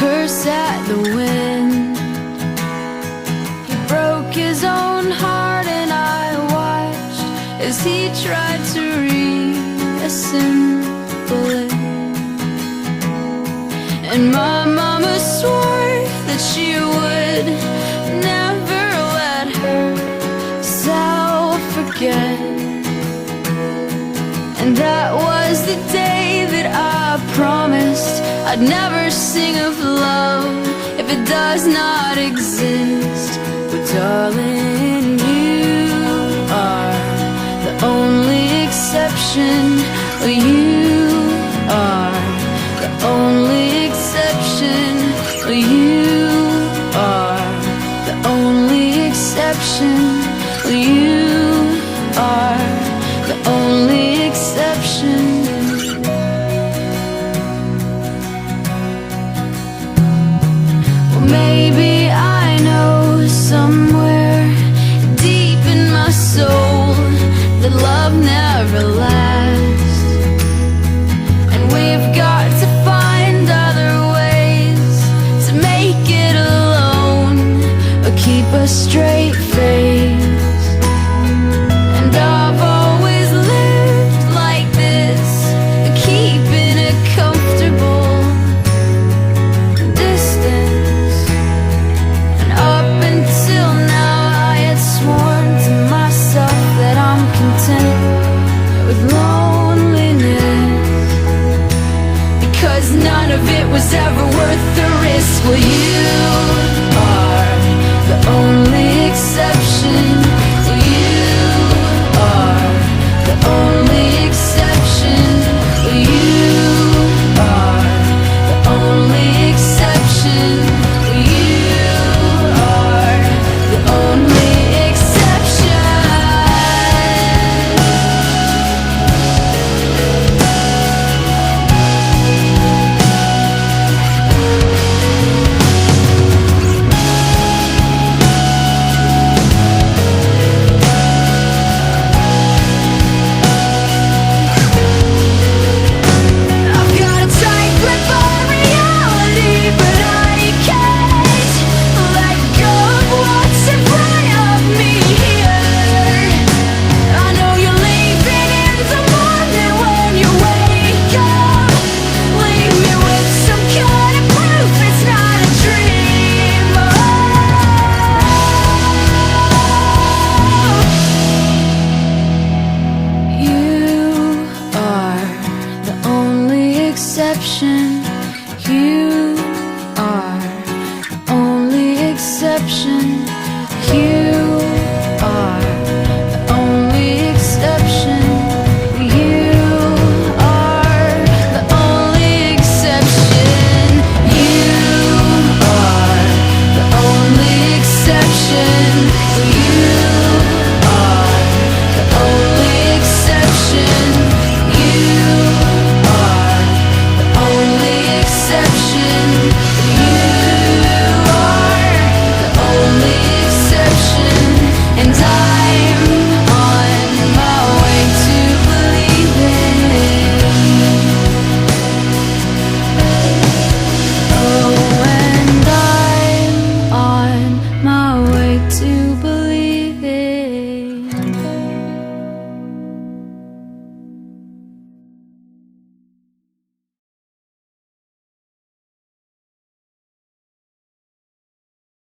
curse at the wind. He broke his own heart and I watched as he tried to reassemble it. And my mama swore that she would never let herself forget. And that was the day that I promised I'd never sing of love if it does not exist. But darling, you are the only exception. You are the only exception. You are the only exception. You are the only exception. Well, maybe I know somewhere deep in my soul that love never lasts, and we've got to find other ways to make it alone or keep a straight face. And I've always lived like this, keeping a comfortable distance. And up until now I had sworn to myself that I'm content with loneliness, because none of it was ever worth the risk. Well, you are the only exception. You are the only exception. You are the only exception. You are the only exception. I've got a tight grip on reality, but I can't let go of what's in front of me here. I know you're leaving in the morning when you wake up. Leave me with some kind of proof it's not a dream. You are the only exception. You are the only exception.